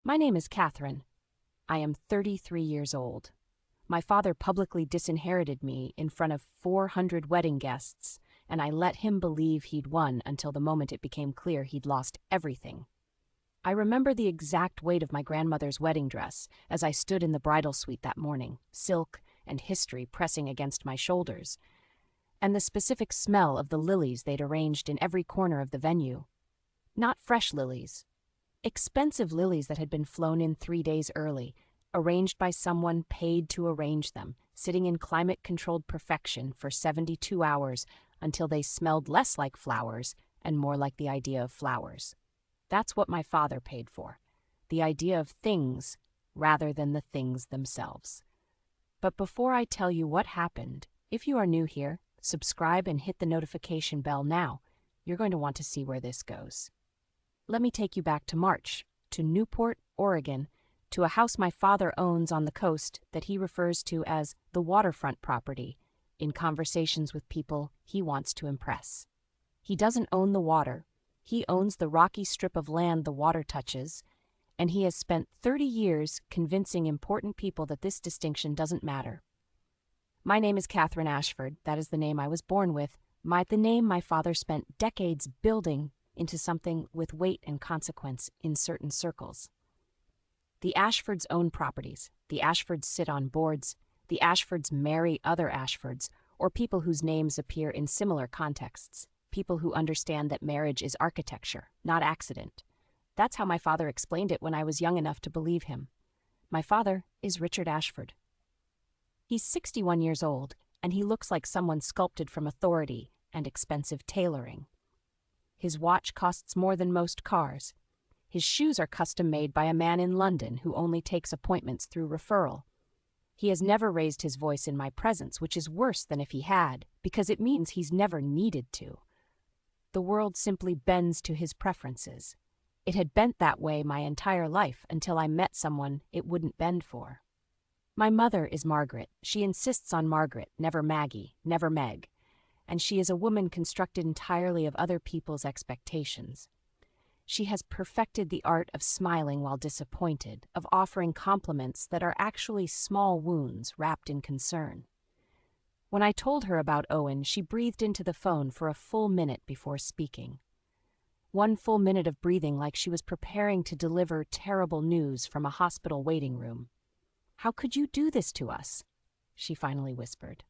My name is Catherine. I am 33 years old. My father publicly disinherited me in front of 400 wedding guests, and I let him believe he'd won until the moment it became clear he'd lost everything. I remember the exact weight of my grandmother's wedding dress as I stood in the bridal suite that morning, silk and history pressing against my shoulders, and the specific smell of the lilies they'd arranged in every corner of the venue. Not fresh lilies. Expensive lilies that had been flown in 3 days early, arranged by someone paid to arrange them, sitting in climate-controlled perfection for 72 hours until they smelled less like flowers and more like the idea of flowers. That's what my father paid for, the idea of things rather than the things themselves. But before I tell you what happened, if you are new here, subscribe and hit the notification bell now. You're going to want to see where this goes. Let me take you back to March, to Newport, Oregon, to a house my father owns on the coast that he refers to as the waterfront property in conversations with people he wants to impress. He doesn't own the water. He owns the rocky strip of land the water touches, and he has spent 30 years convincing important people that this distinction doesn't matter. My name is Catherine Ashford. That is the name I was born with, the name my father spent decades building into something with weight and consequence in certain circles. The Ashfords own properties. The Ashfords sit on boards. The Ashfords marry other Ashfords, or people whose names appear in similar contexts. People who understand that marriage is architecture, not accident. That's how my father explained it when I was young enough to believe him. My father is Richard Ashford. He's 61 years old, and he looks like someone sculpted from authority and expensive tailoring. His watch costs more than most cars. His shoes are custom-made by a man in London who only takes appointments through referral. He has never raised his voice in my presence, which is worse than if he had, because it means he's never needed to. The world simply bends to his preferences. It had bent that way my entire life until I met someone it wouldn't bend for. My mother is Margaret. She insists on Margaret, never Maggie, never Meg. And she is a woman constructed entirely of other people's expectations. She has perfected the art of smiling while disappointed, of offering compliments that are actually small wounds wrapped in concern. When I told her about Owen, she breathed into the phone for a full minute before speaking. 1 full minute of breathing like she was preparing to deliver terrible news from a hospital waiting room. "How could you do this to us?" she finally whispered.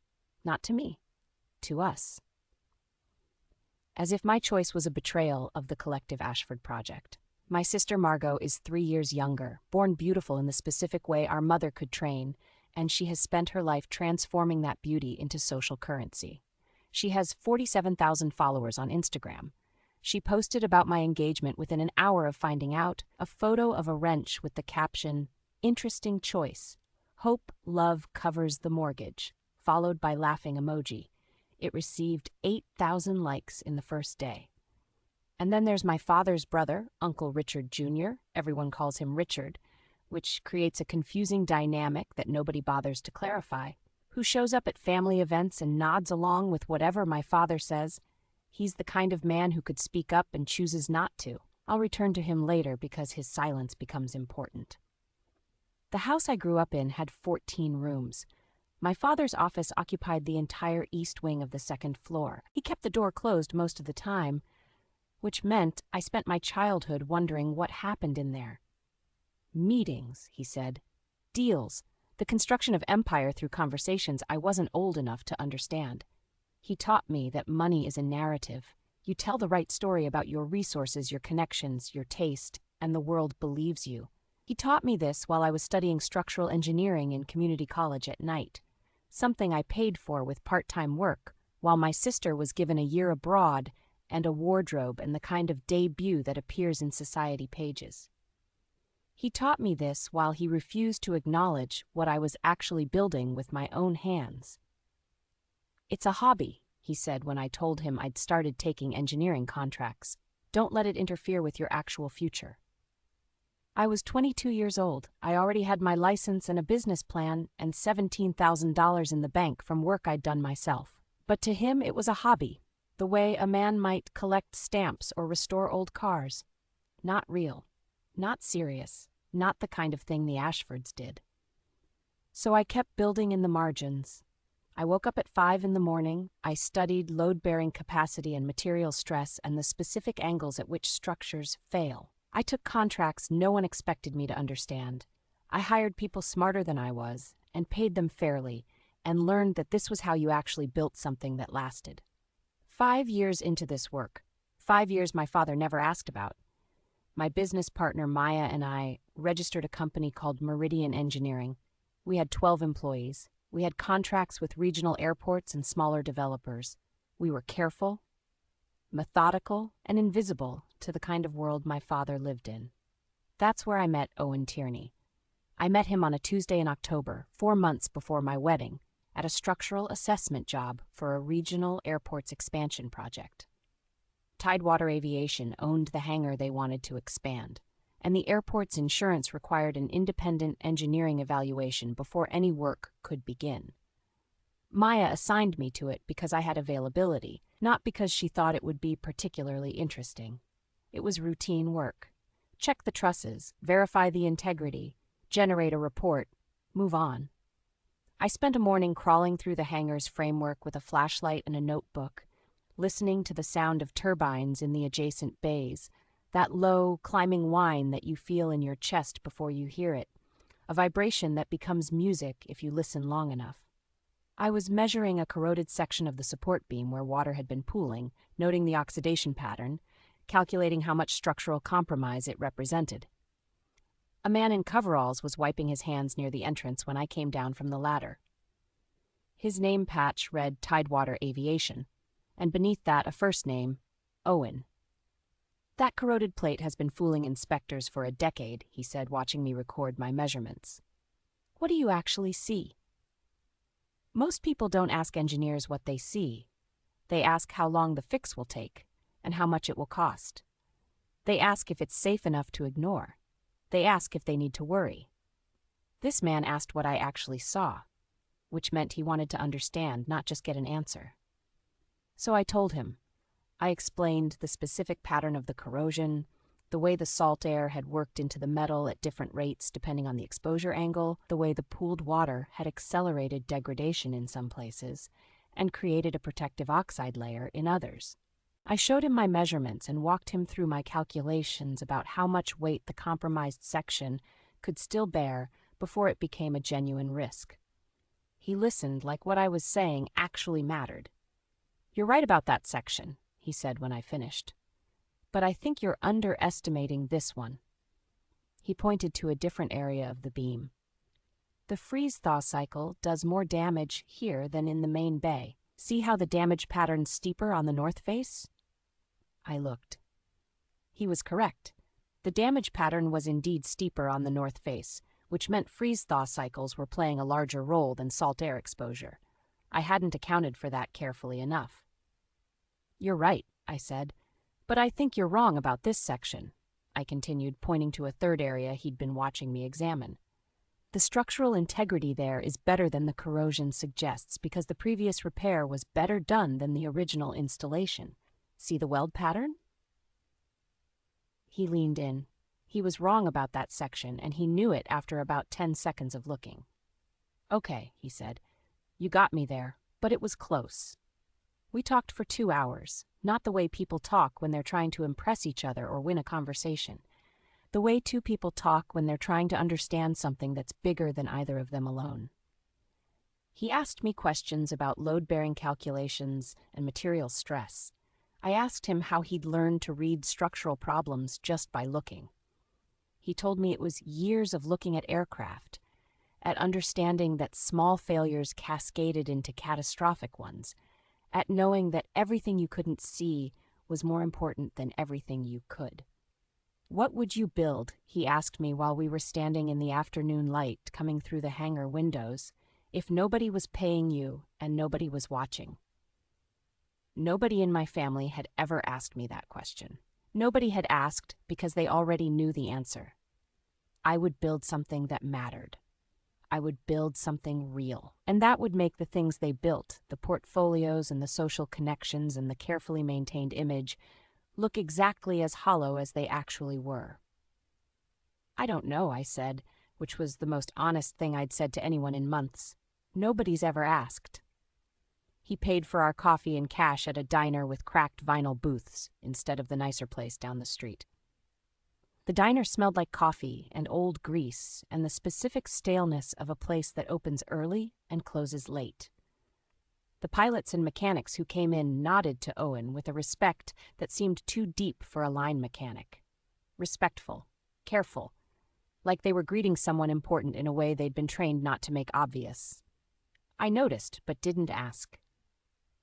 "Not to me. To us." As if my choice was a betrayal of the collective Ashford project. My sister Margot is 3 years younger, born beautiful in the specific way our mother could train, and she has spent her life transforming that beauty into social currency. She has 47,000 followers on Instagram. She posted about my engagement within an hour of finding out, a photo of a wrench with the caption, "Interesting choice. Hope love covers the mortgage," followed by laughing emoji. It received 8,000 likes in the first day. And then there's my father's brother, Uncle Richard Jr., everyone calls him Richard, which creates a confusing dynamic that nobody bothers to clarify, who shows up at family events and nods along with whatever my father says. He's the kind of man who could speak up and chooses not to. I'll return to him later because his silence becomes important. The house I grew up in had 14 rooms. My father's office occupied the entire east wing of the second floor. He kept the door closed most of the time, which meant I spent my childhood wondering what happened in there. Meetings, he said. Deals. The construction of empire through conversations I wasn't old enough to understand. He taught me that money is a narrative. You tell the right story about your resources, your connections, your taste, and the world believes you. He taught me this while I was studying structural engineering in community college at night, something I paid for with part-time work, while my sister was given a year abroad and a wardrobe and the kind of debut that appears in society pages. He taught me this while he refused to acknowledge what I was actually building with my own hands. "It's a hobby," he said when I told him I'd started taking engineering contracts. "Don't let it interfere with your actual future." I was 22 years old. I already had my license and a business plan and $17,000 in the bank from work I'd done myself. But to him it was a hobby, the way a man might collect stamps or restore old cars. Not real. Not serious. not the kind of thing the Ashfords did. So I kept building in the margins. I woke up at 5 in the morning. I studied load-bearing capacity and material stress and the specific angles at which structures fail. I took contracts no one expected me to understand. I hired people smarter than I was and paid them fairly, and learned that this was how you actually built something that lasted. 5 years into this work, 5 years my father never asked about, my business partner Maya and I registered a company called Meridian Engineering. We had 12 employees. We had contracts with regional airports and smaller developers. We were careful, methodical, and invisible to the kind of world my father lived in. That's where I met Owen Tierney. I met him on a Tuesday in October, 4 months before my wedding, at a structural assessment job for a regional airport's expansion project. Tidewater Aviation owned the hangar they wanted to expand, and the airport's insurance required an independent engineering evaluation before any work could begin. Maya assigned me to it because I had availability, not because she thought it would be particularly interesting. It was routine work. Check the trusses, verify the integrity, generate a report, move on. I spent a morning crawling through the hangar's framework with a flashlight and a notebook, listening to the sound of turbines in the adjacent bays, that low, climbing whine that you feel in your chest before you hear it, a vibration that becomes music if you listen long enough. I was measuring a corroded section of the support beam where water had been pooling, noting the oxidation pattern, calculating how much structural compromise it represented. A man in coveralls was wiping his hands near the entrance when I came down from the ladder. His name patch read Tidewater Aviation, and beneath that a first name, Owen. That corroded plate has been fooling inspectors for a decade, he said, watching me record my measurements. What do you actually see? Most people don't ask engineers what they see. They ask how long the fix will take and how much it will cost. They ask if it's safe enough to ignore. They ask if they need to worry. This man asked what I actually saw, which meant he wanted to understand, not just get an answer. So I told him. I explained the specific pattern of the corrosion, the way the salt air had worked into the metal at different rates depending on the exposure angle, the way the pooled water had accelerated degradation in some places and created a protective oxide layer in others. I showed him my measurements and walked him through my calculations about how much weight the compromised section could still bear before it became a genuine risk. He listened like what I was saying actually mattered. "You're right about that section," he said when I finished. "But I think you're underestimating this one." He pointed to a different area of the beam. "The freeze-thaw cycle does more damage here than in the main bay. See how the damage pattern's steeper on the north face?" I looked. He was correct. The damage pattern was indeed steeper on the north face, which meant freeze-thaw cycles were playing a larger role than salt air exposure. I hadn't accounted for that carefully enough. "You're right," I said, "but I think you're wrong about this section," I continued, pointing to a third area he'd been watching me examine. "The structural integrity there is better than the corrosion suggests because the previous repair was better done than the original installation. See the weld pattern?" He leaned in. He was wrong about that section, and he knew it after about 10 seconds of looking. "Okay," he said. "You got me there, but it was close." We talked for 2 hours, not the way people talk when they're trying to impress each other or win a conversation. The way two people talk when they're trying to understand something that's bigger than either of them alone. He asked me questions about load-bearing calculations and material stress. I asked him how he'd learned to read structural problems just by looking. He told me it was years of looking at aircraft, at understanding that small failures cascaded into catastrophic ones, at knowing that everything you couldn't see was more important than everything you could. "What would you build?" he asked me while we were standing in the afternoon light coming through the hangar windows, "if nobody was paying you and nobody was watching?" Nobody in my family had ever asked me that question. Nobody had asked because they already knew the answer. I would build something that mattered. I would build something real. And that would make the things they built, the portfolios and the social connections and the carefully maintained image, look exactly as hollow as they actually were. I don't know, I said, which was the most honest thing I'd said to anyone in months. Nobody's ever asked. He paid for our coffee in cash at a diner with cracked vinyl booths instead of the nicer place down the street. The diner smelled like coffee and old grease and the specific staleness of a place that opens early and closes late. The pilots and mechanics who came in nodded to Owen with a respect that seemed too deep for a line mechanic. Respectful, careful, like they were greeting someone important in a way they'd been trained not to make obvious. I noticed, but didn't ask.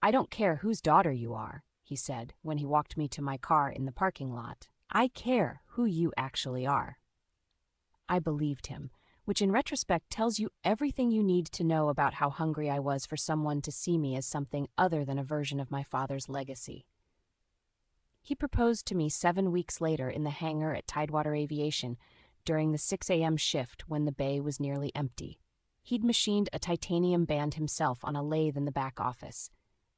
"I don't care whose daughter you are," he said when he walked me to my car in the parking lot. "I care who you actually are." I believed him, which in retrospect tells you everything you need to know about how hungry I was for someone to see me as something other than a version of my father's legacy. He proposed to me 7 weeks later in the hangar at Tidewater Aviation during the 6 a.m. shift when the bay was nearly empty. He'd machined a titanium band himself on a lathe in the back office.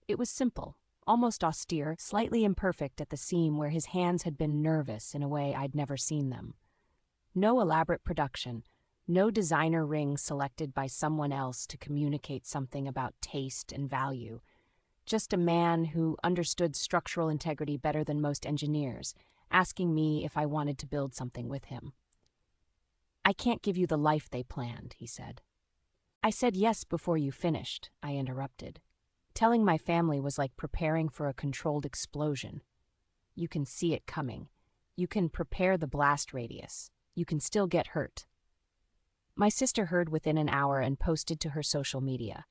It was simple, almost austere, slightly imperfect at the seam where his hands had been nervous in a way I'd never seen them. No elaborate production, no designer ring selected by someone else to communicate something about taste and value. Just a man who understood structural integrity better than most engineers, asking me if I wanted to build something with him. "I can't give you the life they planned," he said. "I said yes before you finished," I interrupted. "Telling my family was like preparing for a controlled explosion. You can see it coming. You can prepare the blast radius. You can still get hurt." My sister heard within an hour and posted to her social media.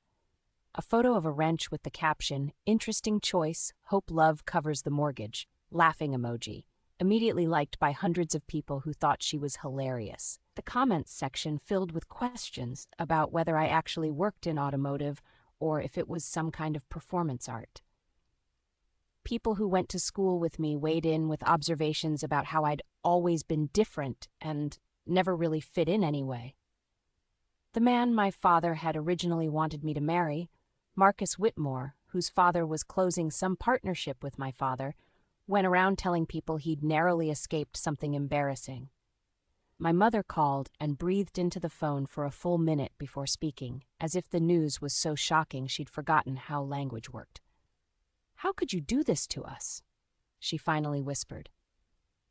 A photo of a wrench with the caption, "Interesting choice, hope love covers the mortgage," laughing emoji, immediately liked by hundreds of people who thought she was hilarious. The comments section filled with questions about whether I actually worked in automotive or if it was some kind of performance art. People who went to school with me weighed in with observations about how I'd always been different and never really fit in anyway. The man my father had originally wanted me to marry, Marcus Whitmore, whose father was closing some partnership with my father, went around telling people he'd narrowly escaped something embarrassing. My mother called and breathed into the phone for a full minute before speaking, as if the news was so shocking she'd forgotten how language worked. "How could you do this to us?" she finally whispered.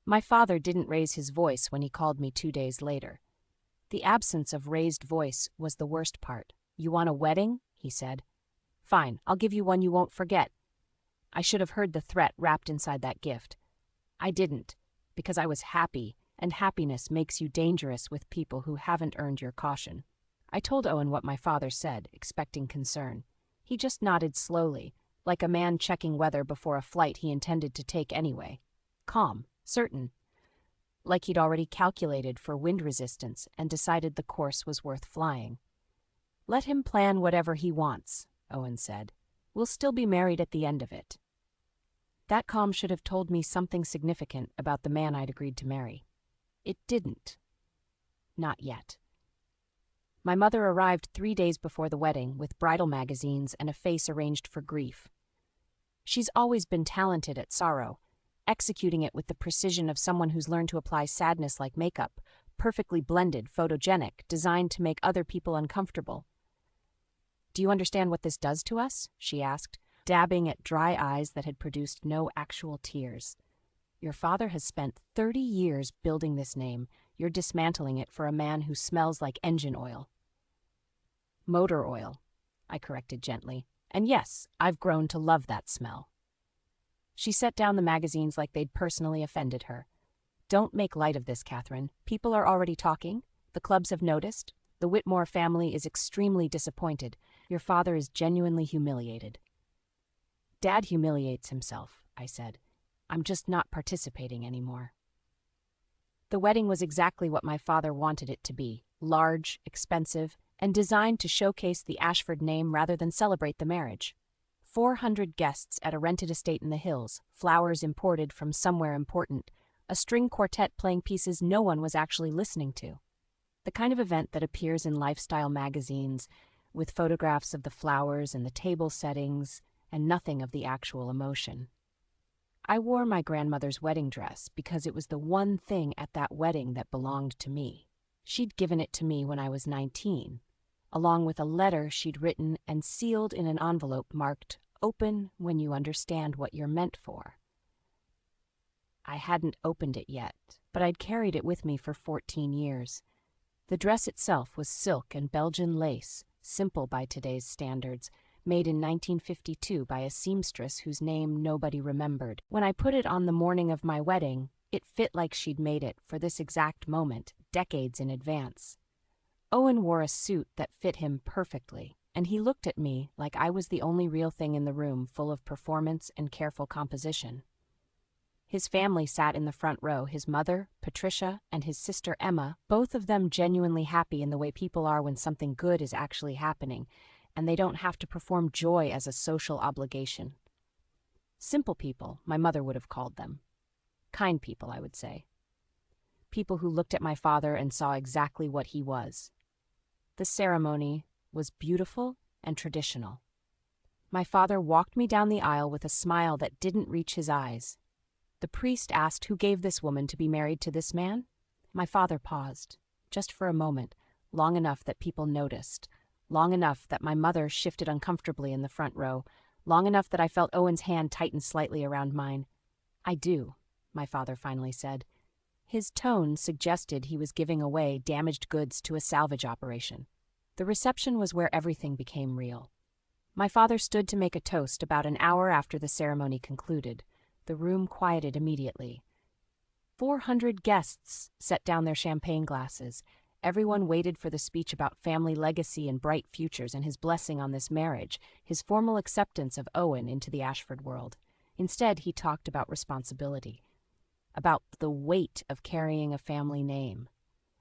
My father didn't raise his voice when he called me 2 days later. The absence of raised voice was the worst part. "You want a wedding?" he said. "Fine, I'll give you one you won't forget." I should have heard the threat wrapped inside that gift. I didn't, because I was happy, and happiness makes you dangerous with people who haven't earned your caution. I told Owen what my father said, expecting concern. He just nodded slowly, like a man checking weather before a flight he intended to take anyway. Calm, certain. Like he'd already calculated for wind resistance and decided the course was worth flying. "Let him plan whatever he wants," Owen said. "We'll still be married at the end of it." That calm should have told me something significant about the man I'd agreed to marry. It didn't. Not yet. My mother arrived 3 days before the wedding with bridal magazines and a face arranged for grief. She's always been talented at sorrow, executing it with the precision of someone who's learned to apply sadness like makeup, perfectly blended, photogenic, designed to make other people uncomfortable. "Do you understand what this does to us?" she asked, dabbing at dry eyes that had produced no actual tears. "Your father has spent 30 years building this name. You're dismantling it for a man who smells like engine oil." "Motor oil," I corrected gently. "And yes, I've grown to love that smell." She set down the magazines like they'd personally offended her. "Don't make light of this, Catherine. People are already talking. The clubs have noticed. The Whitmore family is extremely disappointed. Your father is genuinely humiliated." "Dad humiliates himself," I said. "I'm just not participating anymore." The wedding was exactly what my father wanted it to be, large, expensive, and designed to showcase the Ashford name rather than celebrate the marriage. 400 guests at a rented estate in the hills, flowers imported from somewhere important, a string quartet playing pieces no one was actually listening to. The kind of event that appears in lifestyle magazines, with photographs of the flowers and the table settings, and nothing of the actual emotion. I wore my grandmother's wedding dress because it was the one thing at that wedding that belonged to me. She'd given it to me when I was 19, along with a letter she'd written and sealed in an envelope marked, "Open when you understand what you're meant for." I hadn't opened it yet, but I'd carried it with me for 14 years. The dress itself was silk and Belgian lace, simple by today's standards, made in 1952 by a seamstress whose name nobody remembered. When I put it on the morning of my wedding, it fit like she'd made it for this exact moment, decades in advance. Owen wore a suit that fit him perfectly, and he looked at me like I was the only real thing in the room full of performance and careful composition. His family sat in the front row, his mother, Patricia, and his sister Emma, both of them genuinely happy in the way people are when something good is actually happening, and they don't have to perform joy as a social obligation. Simple people, my mother would have called them. Kind people, I would say. People who looked at my father and saw exactly what he was. The ceremony was beautiful and traditional. My father walked me down the aisle with a smile that didn't reach his eyes. The priest asked who gave this woman to be married to this man. My father paused, just for a moment, long enough that people noticed, long enough that my mother shifted uncomfortably in the front row, long enough that I felt Owen's hand tighten slightly around mine. "I do," my father finally said. His tone suggested he was giving away damaged goods to a salvage operation. The reception was where everything became real. My father stood to make a toast about an hour after the ceremony concluded. The room quieted immediately. 400 guests set down their champagne glasses. Everyone waited for the speech about family legacy and bright futures and his blessing on this marriage, his formal acceptance of Owen into the Ashford world. Instead, he talked about responsibility, about the weight of carrying a family name,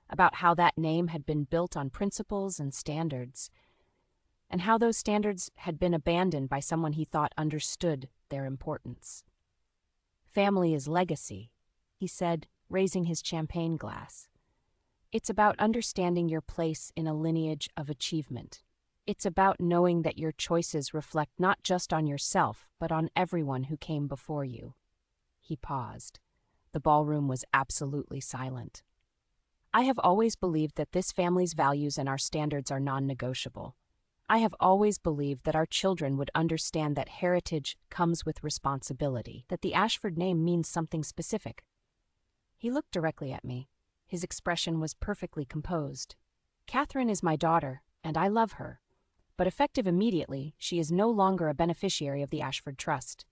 about how that name had been built on principles and standards, and how those standards had been abandoned by someone he thought understood their importance. "Family is legacy," he said, raising his champagne glass. "It's about understanding your place in a lineage of achievement. It's about knowing that your choices reflect not just on yourself, but on everyone who came before you." He paused. The ballroom was absolutely silent. "I have always believed that this family's values and our standards are non-negotiable. I have always believed that our children would understand that heritage comes with responsibility, that the Ashford name means something specific." He looked directly at me. His expression was perfectly composed. "Catherine is my daughter, and I love her. But effective immediately, she is no longer a beneficiary of the Ashford Trust.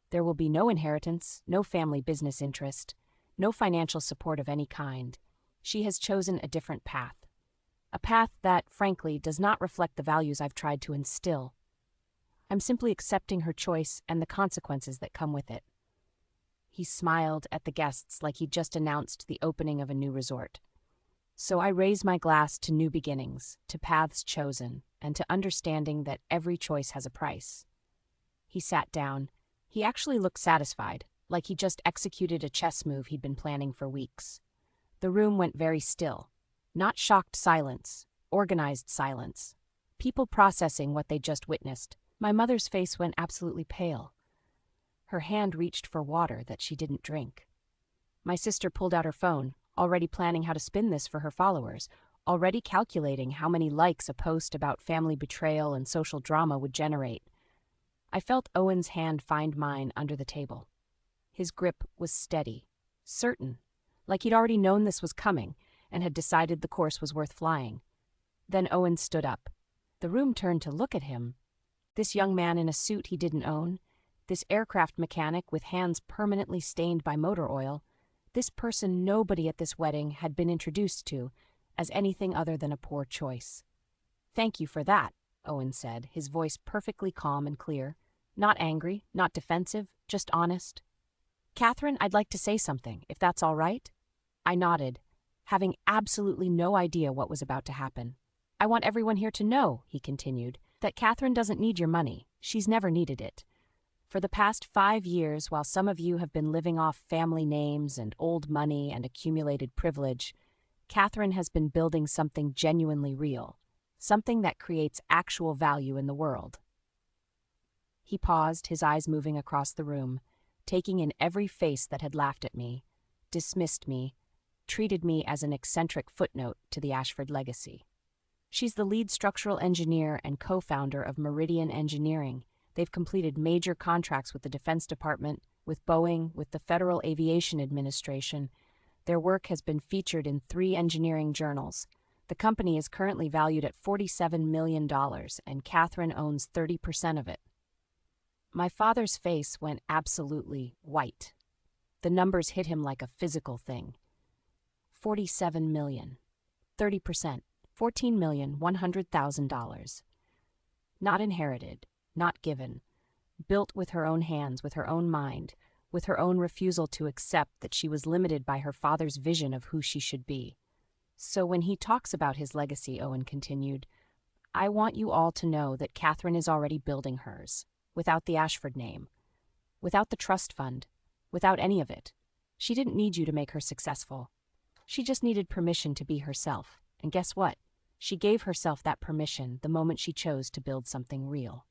There will be no inheritance, no family business interest, no financial support of any kind. She has chosen a different path. A path that, frankly, does not reflect the values I've tried to instill. I'm simply accepting her choice and the consequences that come with it." He smiled at the guests like he'd just announced the opening of a new resort. "So I raise my glass to new beginnings, to paths chosen, and to understanding that every choice has a price." He sat down. He actually looked satisfied, like he just executed a chess move he'd been planning for weeks. The room went very still. Not shocked silence, organized silence. People processing what they just witnessed. My mother's face went absolutely pale. Her hand reached for water that she didn't drink. My sister pulled out her phone, already planning how to spin this for her followers, already calculating how many likes a post about family betrayal and social drama would generate. I felt Owen's hand find mine under the table. His grip was steady, certain, like he'd already known this was coming, and had decided the course was worth flying. Then Owen stood up. The room turned to look at him. This young man in a suit he didn't own, this aircraft mechanic with hands permanently stained by motor oil, this person nobody at this wedding had been introduced to as anything other than a poor choice. "Thank you for that," Owen said, his voice perfectly calm and clear. Not angry, not defensive, just honest. "Catherine, I'd like to say something, if that's all right." I nodded, having absolutely no idea what was about to happen. "I want everyone here to know," he continued, "that Catherine doesn't need your money. She's never needed it. For the past 5 years, while some of you have been living off family names and old money and accumulated privilege, Catherine has been building something genuinely real, something that creates actual value in the world." He paused, his eyes moving across the room. taking in every face that had laughed at me, dismissed me, treated me as an eccentric footnote to the Ashford legacy. She's the lead structural engineer and co-founder of Meridian Engineering. They've completed major contracts with the Defense Department, with Boeing, with the Federal Aviation Administration. Their work has been featured in 3 engineering journals. The company is currently valued at $47 million, and Catherine owns 30% of it. My father's face went absolutely white. The numbers hit him like a physical thing. 47 million. 30%. $14,100,000. Not inherited, not given. Built with her own hands, with her own mind, with her own refusal to accept that she was limited by her father's vision of who she should be. So when he talks about his legacy, Owen continued, I want you all to know that Catherine is already building hers, without the Ashford name, without the trust fund, without any of it. She didn't need you to make her successful. She just needed permission to be herself. And guess what? She gave herself that permission the moment she chose to build something real.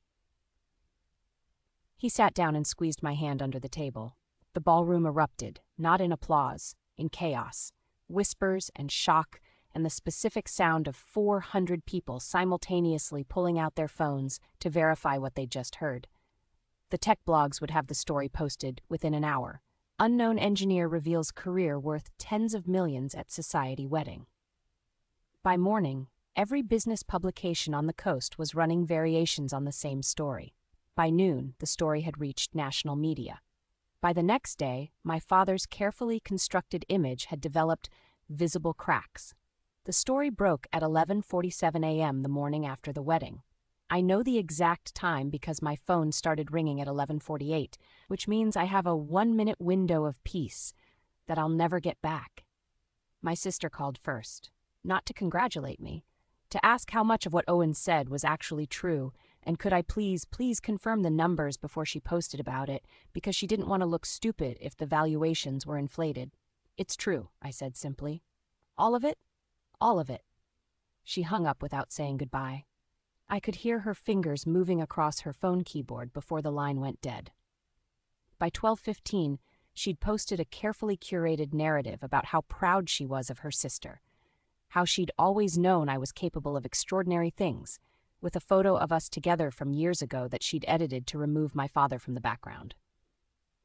He sat down and squeezed my hand under the table. The ballroom erupted, not in applause, in chaos. Whispers and shock, and the specific sound of 400 people simultaneously pulling out their phones to verify what they'd just heard. The tech blogs would have the story posted within an hour. Unknown engineer reveals career worth tens of millions at society wedding. By morning, every business publication on the coast was running variations on the same story. By noon, the story had reached national media. By the next day, my father's carefully constructed image had developed visible cracks. The story broke at 11:47 a.m. the morning after the wedding. I know the exact time because my phone started ringing at 11:48, which means I have a 1-minute window of peace that I'll never get back. My sister called first, not to congratulate me, to ask how much of what Owen said was actually true, and could I please confirm the numbers before she posted about it, because she didn't want to look stupid if the valuations were inflated. It's true, I said simply. All of it? All of it. She hung up without saying goodbye. I could hear her fingers moving across her phone keyboard before the line went dead. By 12:15, she'd posted a carefully curated narrative about how proud she was of her sister, how she'd always known I was capable of extraordinary things, with a photo of us together from years ago that she'd edited to remove my father from the background.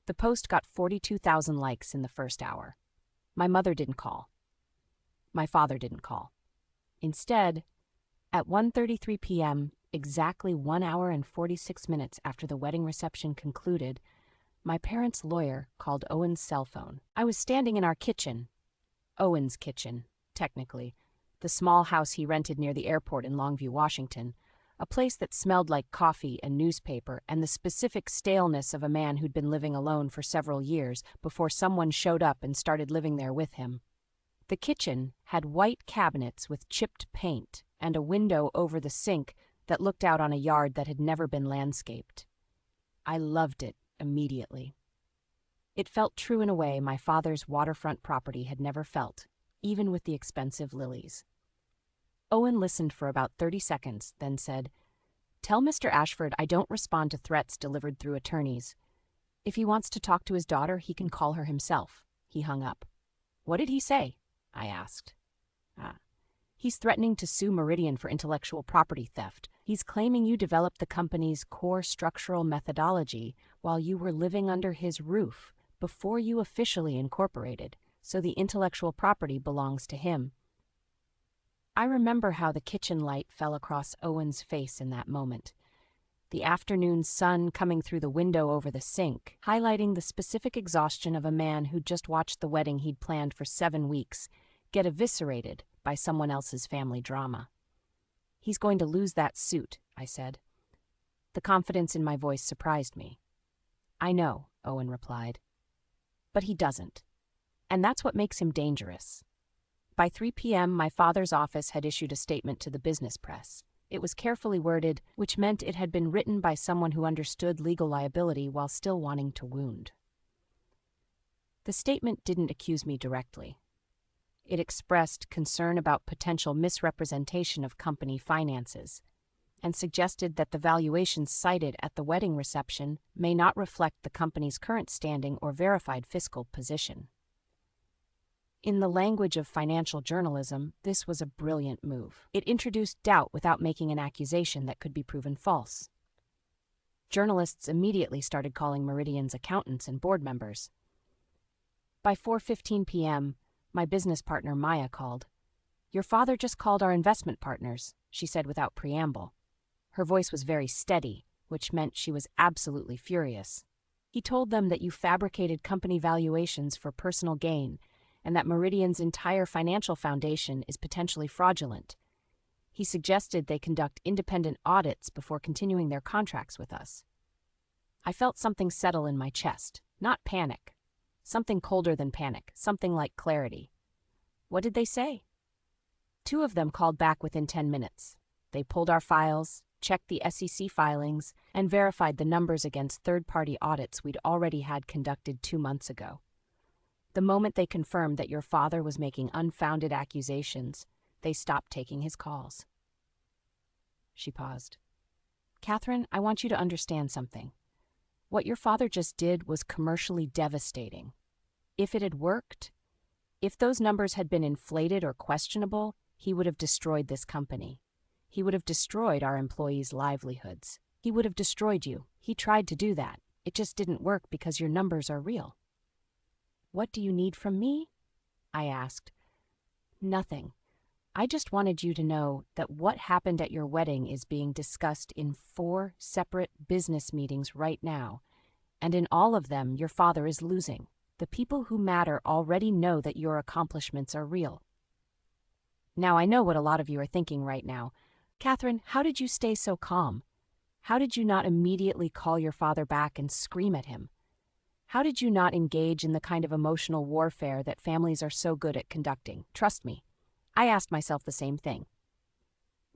The post got 42,000 likes in the first hour. My mother didn't call. My father didn't call. Instead, at 1:33 p.m., exactly 1 hour and 46 minutes after the wedding reception concluded, my parents' lawyer called Owen's cell phone. I was standing in our kitchen, Owen's kitchen, technically, the small house he rented near the airport in Longview, Washington, a place that smelled like coffee and newspaper and the specific staleness of a man who'd been living alone for several years before someone showed up and started living there with him. The kitchen had white cabinets with chipped paint and a window over the sink that looked out on a yard that had never been landscaped. I loved it immediately. It felt true in a way my father's waterfront property had never felt, even with the expensive lilies. Owen listened for about 30 seconds, then said, "Tell Mr. Ashford I don't respond to threats delivered through attorneys. If he wants to talk to his daughter, he can call her himself." He hung up. "What did he say?" I asked. He's threatening to sue Meridian for intellectual property theft. He's claiming you developed the company's core structural methodology while you were living under his roof before you officially incorporated, so the intellectual property belongs to him." I remember how the kitchen light fell across Owen's face in that moment. The afternoon sun coming through the window over the sink, highlighting the specific exhaustion of a man who'd just watched the wedding he'd planned for 7 weeks get eviscerated by someone else's family drama. "He's going to lose that suit," I said. The confidence in my voice surprised me. "I know," Owen replied. "But he doesn't. And that's what makes him dangerous." By 3 p.m., my father's office had issued a statement to the business press. It was carefully worded, which meant it had been written by someone who understood legal liability while still wanting to wound. The statement didn't accuse me directly. It expressed concern about potential misrepresentation of company finances. and suggested that the valuations cited at the wedding reception may not reflect the company's current standing or verified fiscal position. In the language of financial journalism, this was a brilliant move. It introduced doubt without making an accusation that could be proven false. Journalists immediately started calling Meridian's accountants and board members. By 4:15 p.m., my business partner Maya called. "Your father just called our investment partners," she said without preamble. Her voice was very steady, which meant she was absolutely furious. "He told them that you fabricated company valuations for personal gain and that Meridian's entire financial foundation is potentially fraudulent. He suggested they conduct independent audits before continuing their contracts with us." I felt something settle in my chest, not panic. Something colder than panic, something like clarity. "What did they say?" Two of them called back within 10 minutes. They pulled our files, checked the SEC filings, and verified the numbers against third-party audits we'd already had conducted 2 months ago. The moment they confirmed that your father was making unfounded accusations, they stopped taking his calls. She paused. "Catherine, I want you to understand something. What your father just did was commercially devastating. If it had worked, if those numbers had been inflated or questionable, he would have destroyed this company. He would have destroyed our employees' livelihoods. He would have destroyed you. He tried to do that. It just didn't work because your numbers are real." "What do you need from me?" I asked. "Nothing. I just wanted you to know that what happened at your wedding is being discussed in 4 separate business meetings right now, and in all of them your father is losing. The people who matter already know that your accomplishments are real." Now I know what a lot of you are thinking right now. "Catherine, how did you stay so calm? How did you not immediately call your father back and scream at him? How did you not engage in the kind of emotional warfare that families are so good at conducting?" Trust me, I asked myself the same thing.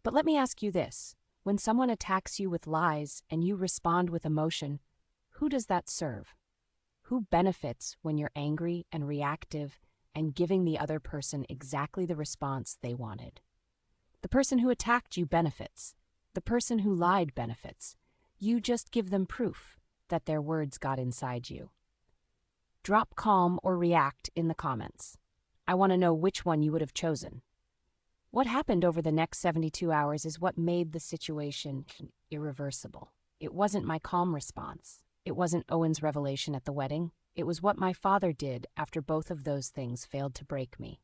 But let me ask you this. When someone attacks you with lies and you respond with emotion, who does that serve? Who benefits when you're angry and reactive and giving the other person exactly the response they wanted? The person who attacked you benefits. The person who lied benefits. You just give them proof that their words got inside you. Drop calm or react in the comments. I want to know which one you would have chosen. What happened over the next 72 hours is what made the situation irreversible. It wasn't my calm response. It wasn't Owen's revelation at the wedding. It was what my father did after both of those things failed to break me.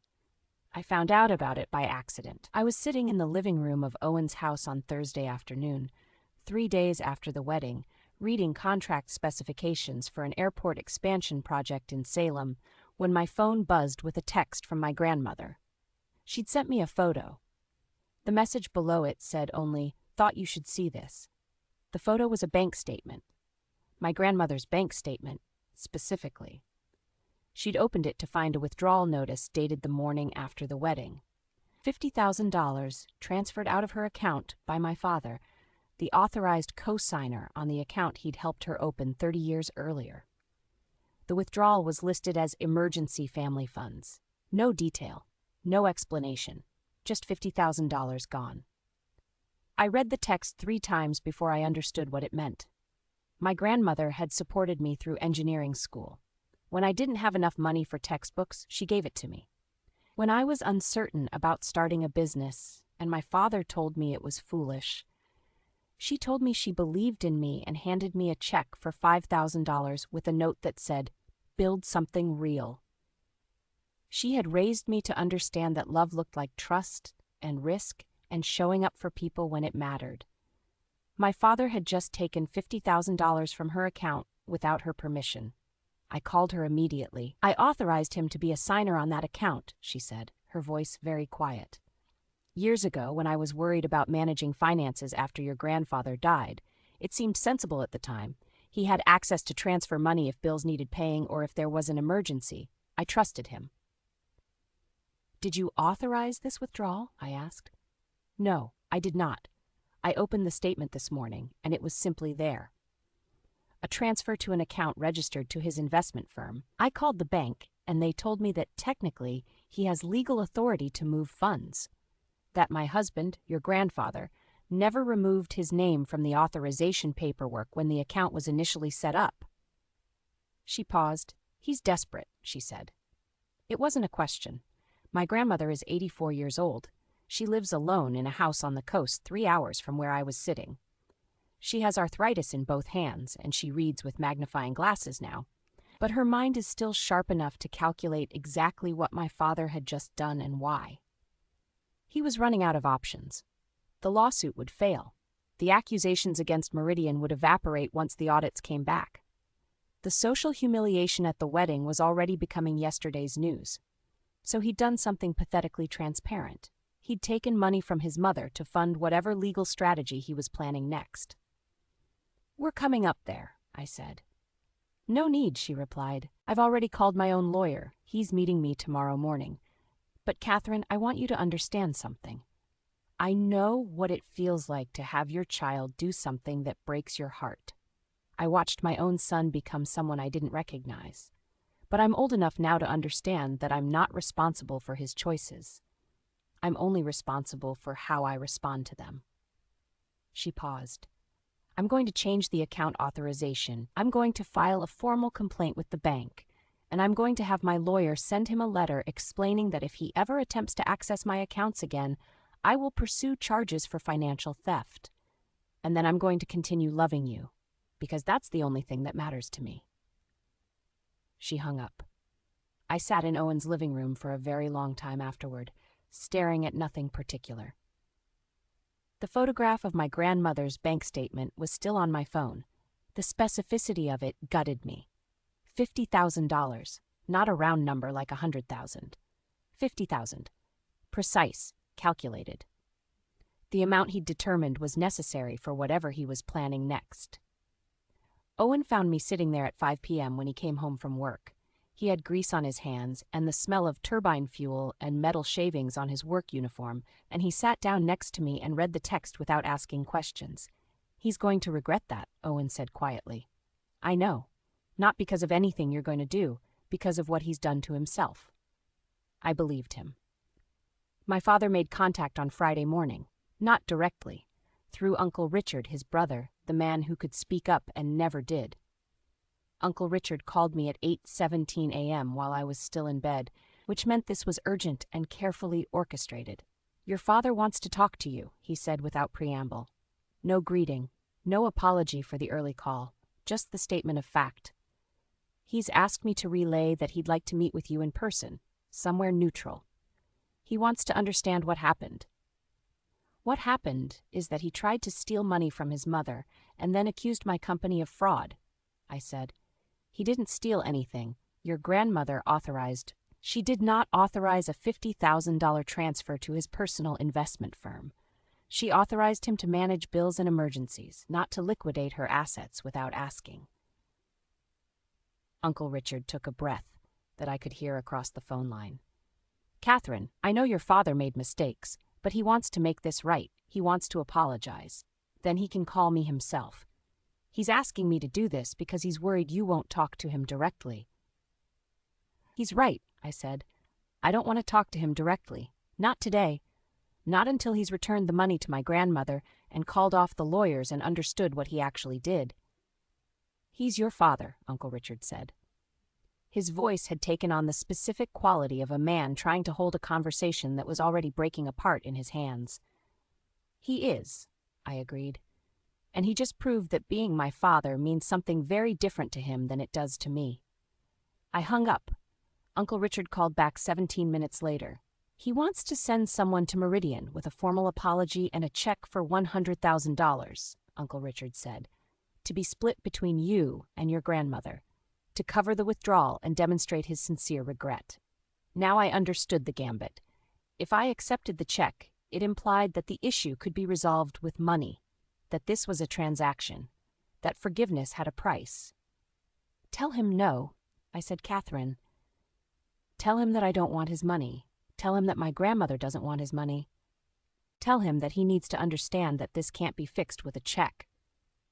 I found out about it by accident. I was sitting in the living room of Owen's house on Thursday afternoon, 3 days after the wedding, reading contract specifications for an airport expansion project in Salem, when my phone buzzed with a text from my grandmother. She'd sent me a photo. The message below it said only, "Thought you should see this." The photo was a bank statement. My grandmother's bank statement, specifically. She'd opened it to find a withdrawal notice dated the morning after the wedding. $50,000 transferred out of her account by my father, the authorized co-signer on the account he'd helped her open 30 years earlier. The withdrawal was listed as emergency family funds. No detail, no explanation, just $50,000 gone. I read the text 3 times before I understood what it meant. My grandmother had supported me through engineering school. When I didn't have enough money for textbooks, she gave it to me. When I was uncertain about starting a business, and my father told me it was foolish, she told me she believed in me and handed me a check for $5,000 with a note that said, "Build something real." She had raised me to understand that love looked like trust and risk and showing up for people when it mattered. My father had just taken $50,000 from her account without her permission. I called her immediately. "I authorized him to be a signer on that account," she said, her voice very quiet. "Years ago, when I was worried about managing finances after your grandfather died, it seemed sensible at the time. He had access to transfer money if bills needed paying or if there was an emergency. I trusted him." "Did you authorize this withdrawal?" I asked. "No, I did not. I opened the statement this morning, and it was simply there. A transfer to an account registered to his investment firm. I called the bank, and they told me that technically he has legal authority to move funds. That my husband, your grandfather, never removed his name from the authorization paperwork when the account was initially set up. She paused. "He's desperate," she said. It wasn't a question. My grandmother is 84 years old. She lives alone in a house on the coast 3 hours from where I was sitting. She has arthritis in both hands, and she reads with magnifying glasses now. But her mind is still sharp enough to calculate exactly what my father had just done and why. He was running out of options. The lawsuit would fail. The accusations against Meridian would evaporate once the audits came back. The social humiliation at the wedding was already becoming yesterday's news. So he'd done something pathetically transparent. He'd taken money from his mother to fund whatever legal strategy he was planning next. "We're coming up there," I said. "No need," she replied. "I've already called my own lawyer. He's meeting me tomorrow morning. But Catherine, I want you to understand something. I know what it feels like to have your child do something that breaks your heart. I watched my own son become someone I didn't recognize. But I'm old enough now to understand that I'm not responsible for his choices. I'm only responsible for how I respond to them." She paused. "I'm going to change the account authorization. I'm going to file a formal complaint with the bank. And I'm going to have my lawyer send him a letter explaining that if he ever attempts to access my accounts again, I will pursue charges for financial theft. And then I'm going to continue loving you, because that's the only thing that matters to me." She hung up. I sat in Owen's living room for a very long time afterward, staring at nothing particular. The photograph of my grandmother's bank statement was still on my phone. The specificity of it gutted me. $50,000, not a round number like 100,000. 50,000. Precise, calculated. The amount he'd determined was necessary for whatever he was planning next. Owen found me sitting there at 5 p.m. when he came home from work. He had grease on his hands and the smell of turbine fuel and metal shavings on his work uniform, and he sat down next to me and read the text without asking questions. "He's going to regret that," Owen said quietly. "I know. Not because of anything you're going to do, because of what he's done to himself." I believed him. My father made contact on Friday morning, not directly, through Uncle Richard, his brother, the man who could speak up and never did. Uncle Richard called me at 8:17 a.m. while I was still in bed, which meant this was urgent and carefully orchestrated. "Your father wants to talk to you," he said without preamble. No greeting, no apology for the early call, just the statement of fact. "He's asked me to relay that he'd like to meet with you in person, somewhere neutral. He wants to understand what happened. What happened is that he tried to steal money from his mother and then accused my company of fraud," I said. "He didn't steal anything. Your grandmother authorized." "She did not authorize a $50,000 transfer to his personal investment firm. She authorized him to manage bills and emergencies, not to liquidate her assets without asking." Uncle Richard took a breath that I could hear across the phone line. "Catherine, I know your father made mistakes, but he wants to make this right. He wants to apologize. Then he can call me himself. He's asking me to do this because he's worried you won't talk to him directly." "He's right," I said. "I don't want to talk to him directly. Not today. Not until he's returned the money to my grandmother and called off the lawyers and understood what he actually did." "He's your father," Uncle Richard said. His voice had taken on the specific quality of a man trying to hold a conversation that was already breaking apart in his hands. "He is," I agreed. "And he just proved that being my father means something very different to him than it does to me." I hung up. Uncle Richard called back 17 minutes later. "He wants to send someone to Meridian with a formal apology and a check for $100,000, Uncle Richard said, "to be split between you and your grandmother, to cover the withdrawal and demonstrate his sincere regret." Now I understood the gambit. If I accepted the check, it implied that the issue could be resolved with money, that this was a transaction, that forgiveness had a price. "Tell him no," I said. "Catherine, tell him that I don't want his money. Tell him that my grandmother doesn't want his money. Tell him that he needs to understand that this can't be fixed with a check."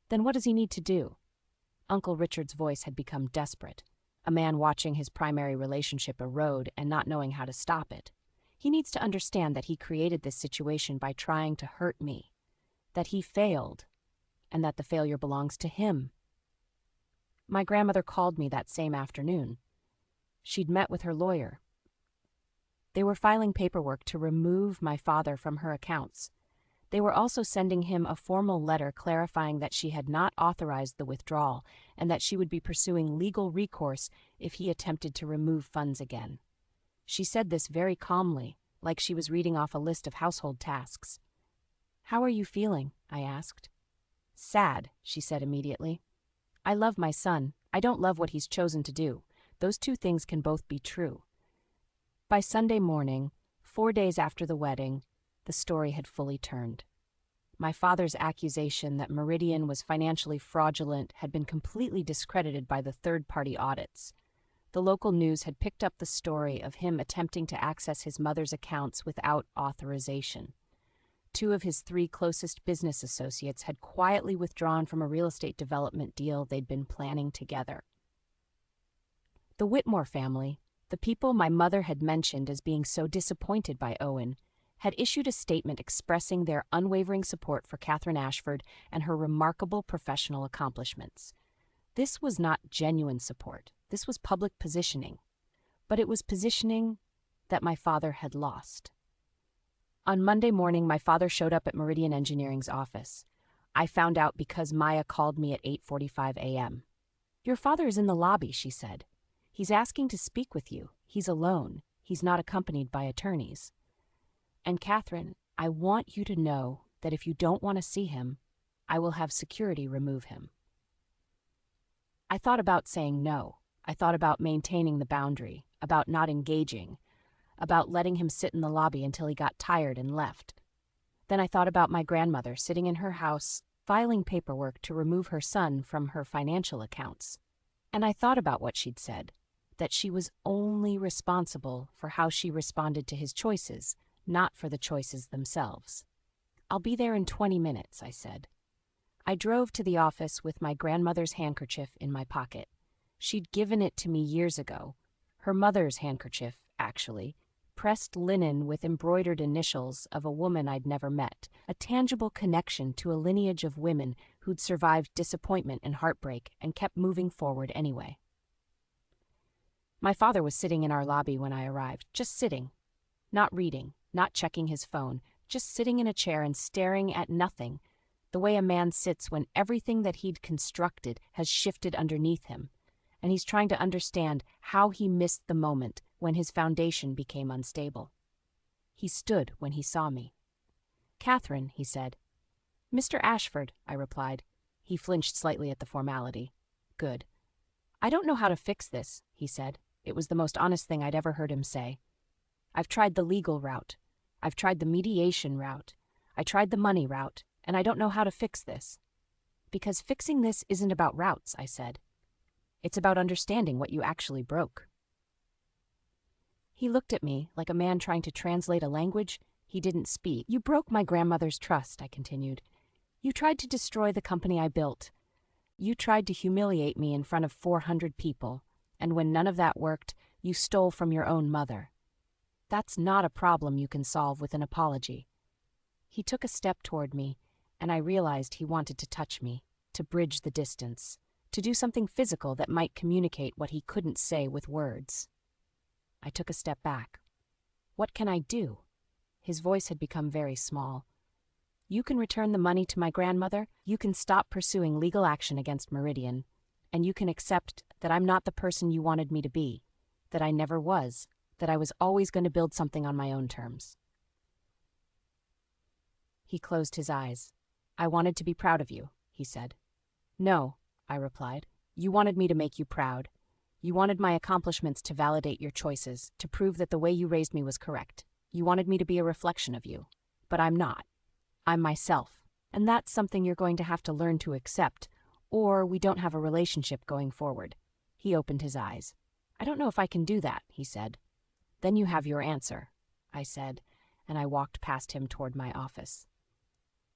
"Then what does he need to do?" Uncle Richard's voice had become desperate, a man watching his primary relationship erode and not knowing how to stop it. "He needs to understand that he created this situation by trying to hurt me, that he failed, and that the failure belongs to him. My grandmother called me that same afternoon. She'd met with her lawyer. They were filing paperwork to remove my father from her accounts. They were also sending him a formal letter clarifying that she had not authorized the withdrawal and that she would be pursuing legal recourse if he attempted to remove funds again. She said this very calmly, like she was reading off a list of household tasks. "How are you feeling?" I asked. "Sad," she said immediately. "I love my son. I don't love what he's chosen to do. Those two things can both be true." By Sunday morning, 4 days after the wedding, the story had fully turned. My father's accusation that Meridian was financially fraudulent had been completely discredited by the third-party audits. The local news had picked up the story of him attempting to access his mother's accounts without authorization. 2 of his 3 closest business associates had quietly withdrawn from a real estate development deal they'd been planning together. The Whitmore family, the people my mother had mentioned as being so disappointed by Owen, had issued a statement expressing their unwavering support for Catherine Ashford and her remarkable professional accomplishments. This was not genuine support. This was public positioning. But it was positioning that my father had lost. On Monday morning, my father showed up at Meridian Engineering's office. I found out because Maya called me at 8:45 a.m. "Your father is in the lobby," she said. "He's asking to speak with you. He's alone. He's not accompanied by attorneys. And Catherine, I want you to know that if you don't want to see him, I will have security remove him." I thought about saying no. I thought about maintaining the boundary, about not engaging, about letting him sit in the lobby until he got tired and left. Then I thought about my grandmother sitting in her house, filing paperwork to remove her son from her financial accounts. And I thought about what she'd said, that she was only responsible for how she responded to his choices, not for the choices themselves. "I'll be there in 20 minutes, I said. I drove to the office with my grandmother's handkerchief in my pocket. She'd given it to me years ago. Her mother's handkerchief, actually, pressed linen with embroidered initials of a woman I'd never met, a tangible connection to a lineage of women who'd survived disappointment and heartbreak and kept moving forward anyway. My father was sitting in our lobby when I arrived, just sitting, not reading, not checking his phone, just sitting in a chair and staring at nothing, the way a man sits when everything that he'd constructed has shifted underneath him, and he's trying to understand how he missed the moment when his foundation became unstable. He stood when he saw me. "Catherine," he said. "Mr. Ashford," I replied. He flinched slightly at the formality. "Good. I don't know how to fix this," he said. It was the most honest thing I'd ever heard him say. "I've tried the legal route. I've tried the mediation route. I tried the money route, and I don't know how to fix this." "Because fixing this isn't about routes," I said. "It's about understanding what you actually broke." He looked at me like a man trying to translate a language he didn't speak. "You broke my grandmother's trust," I continued. "You tried to destroy the company I built. You tried to humiliate me in front of 400 people, and when none of that worked, you stole from your own mother. That's not a problem you can solve with an apology." He took a step toward me, and I realized he wanted to touch me, to bridge the distance, to do something physical that might communicate what he couldn't say with words. I took a step back. "What can I do?" His voice had become very small. "You can return the money to my grandmother, you can stop pursuing legal action against Meridian, and you can accept that I'm not the person you wanted me to be, that I never was, that I was always going to build something on my own terms." He closed his eyes. "I wanted to be proud of you," he said. "No," I replied. "You wanted me to make you proud. You wanted my accomplishments to validate your choices, to prove that the way you raised me was correct. You wanted me to be a reflection of you. But I'm not. I'm myself. And that's something you're going to have to learn to accept, or we don't have a relationship going forward." He opened his eyes. "I don't know if I can do that," he said. "Then you have your answer," I said, and I walked past him toward my office.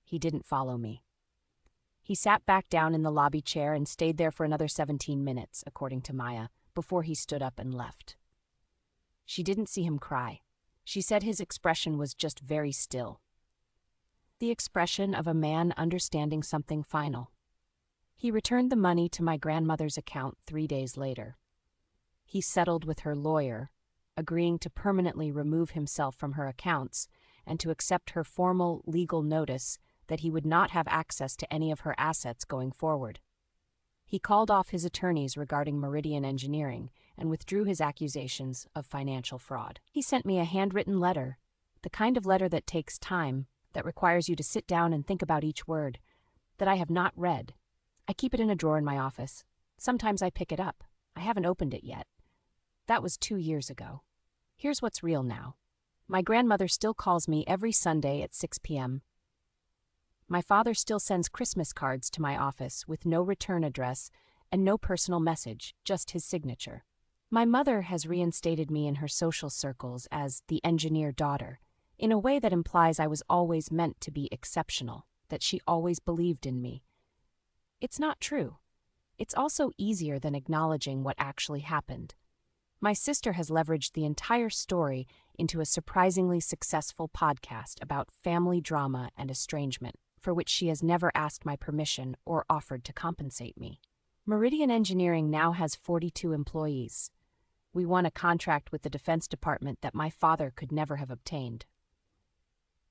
He didn't follow me. He sat back down in the lobby chair and stayed there for another 17 minutes, according to Maya, before he stood up and left. She didn't see him cry. She said his expression was just very still. the expression of a man understanding something final. He returned the money to my grandmother's account 3 days later. He settled with her lawyer, agreeing to permanently remove himself from her accounts and to accept her formal legal notice that he would not have access to any of her assets going forward. He called off his attorneys regarding Meridian Engineering and withdrew his accusations of financial fraud. He sent me a handwritten letter, the kind of letter that takes time, that requires you to sit down and think about each word, that I have not read. I keep it in a drawer in my office. Sometimes I pick it up. I haven't opened it yet. That was 2 years ago. Here's what's real now. My grandmother still calls me every Sunday at 6 p.m. My father still sends Christmas cards to my office with no return address and no personal message, just his signature. My mother has reinstated me in her social circles as the engineer daughter, in a way that implies I was always meant to be exceptional, that she always believed in me. It's not true. It's also easier than acknowledging what actually happened. My sister has leveraged the entire story into a surprisingly successful podcast about family drama and estrangement, for which she has never asked my permission or offered to compensate me. Meridian Engineering now has 42 employees. We won a contract with the Defense Department that my father could never have obtained.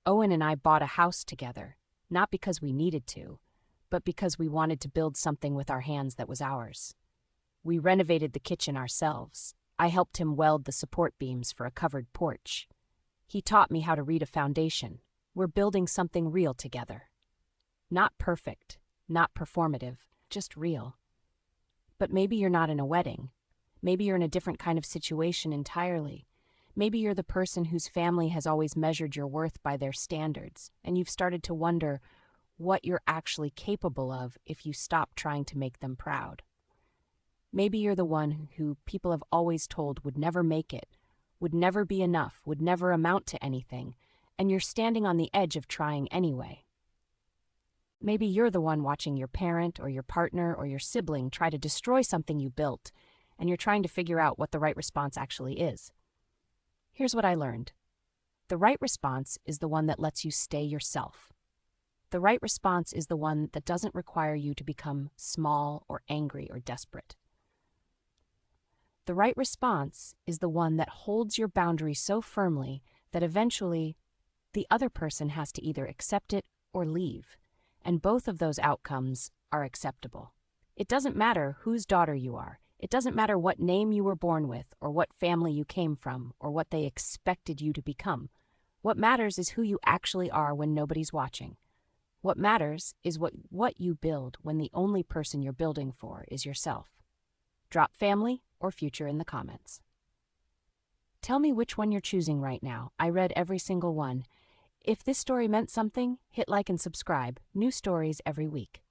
Owen and I bought a house together, not because we needed to, but because we wanted to build something with our hands that was ours. We renovated the kitchen ourselves. I helped him weld the support beams for a covered porch. He taught me how to read a foundation. We're building something real together. Not perfect, not performative, just real. But maybe you're not in a wedding. Maybe you're in a different kind of situation entirely. Maybe you're the person whose family has always measured your worth by their standards, and you've started to wonder what you're actually capable of if you stop trying to make them proud. Maybe you're the one who people have always told would never make it, would never be enough, would never amount to anything, and you're standing on the edge of trying anyway. Maybe you're the one watching your parent or your partner or your sibling try to destroy something you built, and you're trying to figure out what the right response actually is. Here's what I learned. The right response is the one that lets you stay yourself. The right response is the one that doesn't require you to become small or angry or desperate. The right response is the one that holds your boundary so firmly that eventually the other person has to either accept it or leave, and both of those outcomes are acceptable. It doesn't matter whose daughter you are. It doesn't matter what name you were born with or what family you came from or what they expected you to become. What matters is who you actually are when nobody's watching. What matters is what you build when the only person you're building for is yourself. Drop family or future in the comments. Tell me which one you're choosing right now. I read every single one. If this story meant something, hit like and subscribe. New stories every week.